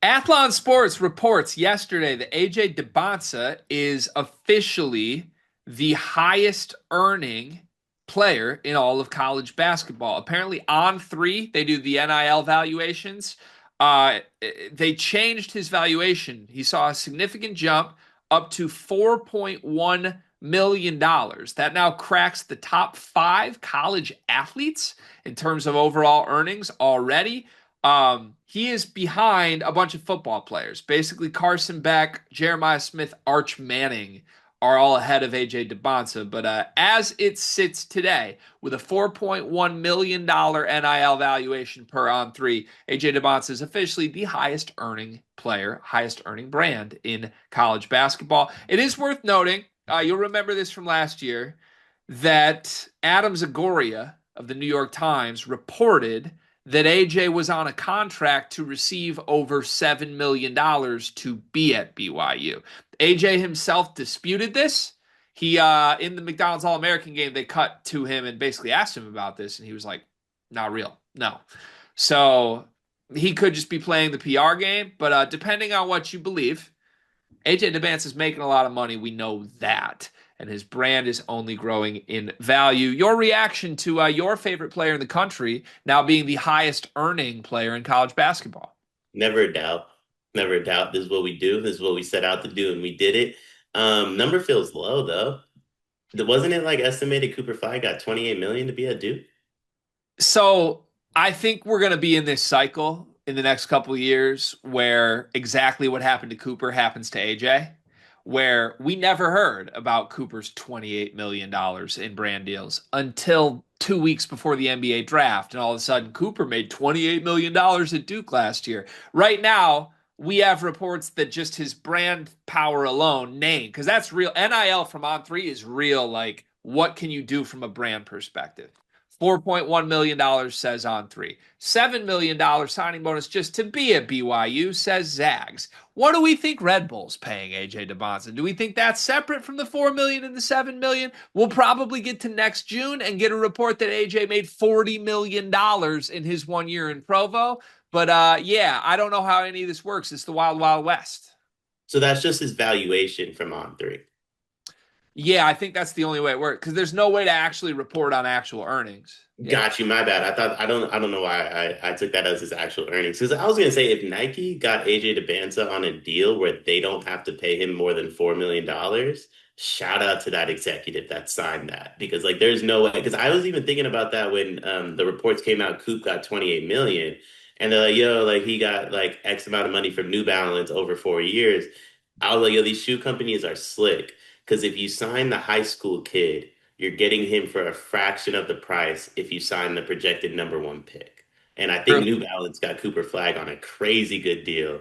Athlon Sports reports yesterday that AJ Dybantsa is officially the highest earning player in all of college basketball. Apparently, on three, they do the NIL valuations. They changed his valuation. He saw a significant jump up to $4.1 million dollars. That now cracks the top five college athletes in terms of overall earnings already. He is behind a bunch of football players. Basically, Carson Beck, Jeremiah Smith, Arch Manning are all ahead of AJ Dybantsa. But as it sits today, with a $4.1 million NIL valuation per on three, AJ Dybantsa is officially the highest earning player, highest earning brand in college basketball. It is worth noting, you'll remember this from last year, that Adam Zagoria of the New York Times reported that AJ was on a contract to receive over $7 million dollars to be at BYU. AJ himself disputed this. He in the McDonald's All-American game, they cut to him and basically asked him about this, and he was like, not real. No. So he could just be playing the PR game, but depending on what you believe, AJ Dybantsa is making a lot of money. We know that. And his brand is only growing in value. Your reaction to your favorite player in the country now being the highest earning player in college basketball? Never a doubt. Never a doubt. This is what we do. This is what we set out to do, and we did it. Number feels low though. Wasn't it like estimated Cooper Flag got 28 million to be at Duke? So I think we're going to be in this cycle in the next couple of years where exactly what happened to Cooper happens to AJ, where we never heard about Cooper's $28 million dollars in brand deals until 2 weeks before the NBA draft. And all of a sudden, Cooper made $28 million dollars at Duke last year. Right now, we have reports that just his brand power alone, name, because that's real. NIL from On Three is real. Like, what can you do from a brand perspective? $4.1 million dollars says On Three. $7 million dollars signing bonus just to be at BYU, says Zags. What do we think Red Bull's paying AJ Dybantsa? Do we think that's separate from the $4 million and the $7 million? We'll probably get to next June and get a report that AJ made $40 million dollars in his 1 year in Provo. But yeah, I don't know how any of this works. It's the wild, wild west. So that's just his valuation from on three. Yeah, I think that's the only way it works because there's no way to actually report on actual earnings. Yeah. Got you. My bad. I don't know why I took that as his actual earnings. Because I was gonna say if Nike got AJ Dybantsa on a deal where they don't have to pay him more than $4 million, shout out to that executive that signed that. Because like there's no way because I was even thinking about that when the reports came out, Coop got 28 million. And they're like, yo, like he got like X amount of money from New Balance over 4 years. I was like, yo, these shoe companies are slick. Because if you sign the high school kid, you're getting him for a fraction of the price if you sign the projected number one pick. And I think True. New Balance got Cooper Flag on a crazy good deal.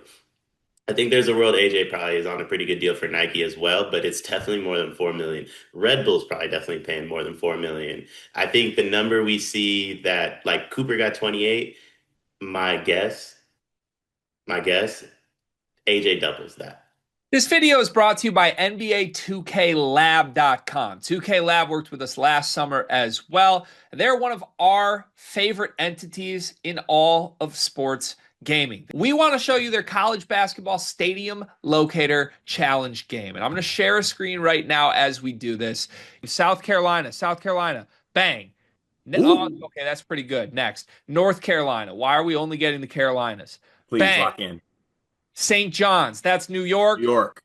I think there's a world AJ probably is on a pretty good deal for Nike as well, but it's definitely more than 4 million. Red Bull's probably definitely paying more than 4 million. I think the number we see that like Cooper got 28, my guess, my guess, AJ doubles that. This video is brought to you by NBA 2KLab.com. 2K Lab worked with us last summer as well. They're one of our favorite entities in all of sports gaming. We want to show you their college basketball stadium locator challenge game. And I'm going to share a screen right now as we do this. South Carolina, bang. Oh, Ooh, okay, that's pretty good. Next, North Carolina. Why are we only getting the Carolinas? Please Bang. lock in. St. John's, that's New New York. York.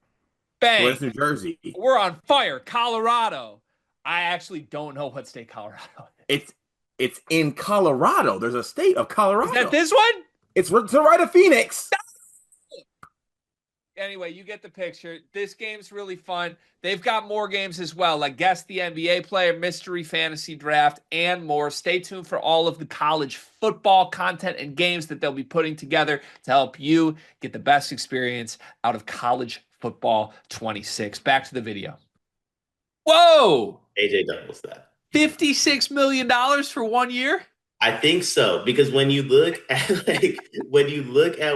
Bang. Where's New Jersey? We're on fire. Colorado. I actually don't know what state Colorado is. It's in Colorado. There's a state of Is that Colorado. this one? It's to the right of Phoenix. Anyway, you get the picture. This game's really fun. They've got more games as well, like Guess the NBA Player, Mystery Fantasy Draft, and more. Stay tuned for all of the college football content and games that they'll be putting together to help you get the best experience out of college football 26. Back to the video. Whoa! AJ doubles that. $56 million dollars for 1 year? I think so because when you look at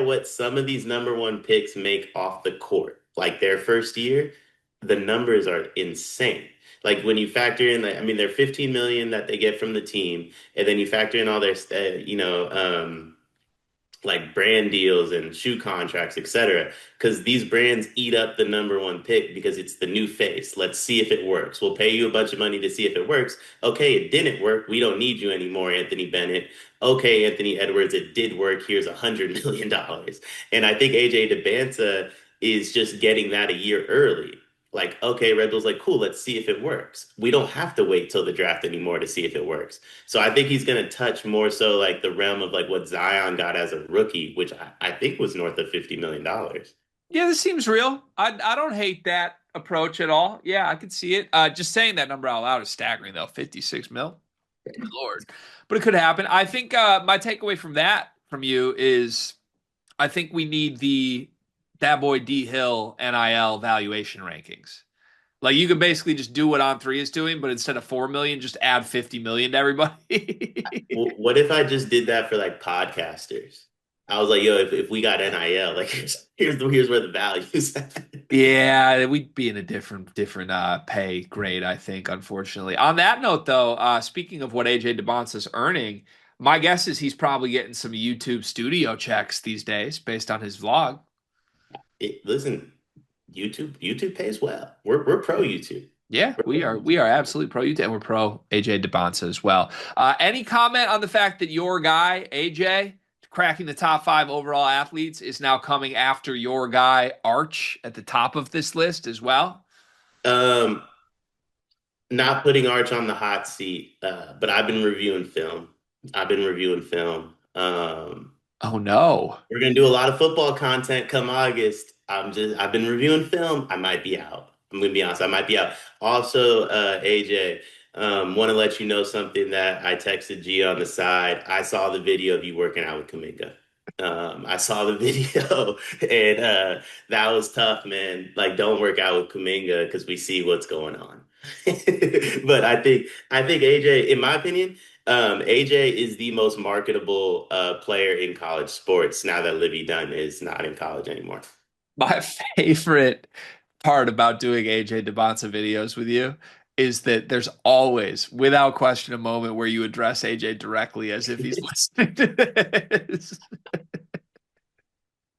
what some of these number one picks make off the court, like their first year, the numbers are insane. Like when you factor in, like, I mean, they're 15 million that they get from the team, and then you factor in all their, like brand deals and shoe contracts, etc. Because these brands eat up the number one pick because it's the new face. Let's see if it works. We'll pay you a bunch of money to see if it works. Okay, it didn't work. We don't need you anymore, Anthony Bennett. Okay, Anthony Edwards, it did work. Here's $100 million. And I think AJ Dybantsa is just getting that a year early. Like, okay, Red Bull's like, cool, let's see if it works. We don't have to wait till the draft anymore to see if it works. So I think he's going to touch more so like the realm of like what Zion got as a rookie, which I think was north of $50 million. Yeah, this seems real. I don't hate that approach at all. Yeah, I could see it. Just saying that number out loud is staggering, though. 56 mil. Good Lord. But it could happen. I think my takeaway from that from you is I think we need that boy D Hill NIL valuation rankings. Like you could basically just do what On3 is doing, but instead of 4 million, just add 50 million to everybody. What if I just did that for like podcasters? I was like, yo, if we got NIL, like here's where the value's at. Yeah, we'd be in a different pay grade, I think, unfortunately. On that note, though, speaking of what AJ Dybantsa's earning, my guess is he's probably getting some YouTube studio checks these days based on his vlog. Listen, YouTube pays well. We're pro YouTube. Yeah, We're we pro are YouTube. we are absolutely pro YouTube and we're pro AJ Dybantsa as well. Any comment on the fact that your guy AJ cracking the top 5 overall athletes is now coming after your guy Arch at the top of this list as well? Um, Not putting Arch on the hot seat, but I've been reviewing film. I've been reviewing film. Oh no. We're gonna do a lot of football content come August. I've been reviewing film. I might be out. I'm gonna be honest. I might be out. Also, AJ, want to let you know something that I texted G on the side. I saw the video of you working out with Kaminga. I saw the video and that was tough, man. Like, don't work out with Kaminga because we see what's going on. But I think AJ, in my opinion, AJ is the most marketable player in college sports now that Livy Dunn is not in college anymore. My favorite part about doing AJ Dybantsa videos with you is that there's always, without question, a moment where you address AJ directly as if he's listening to this.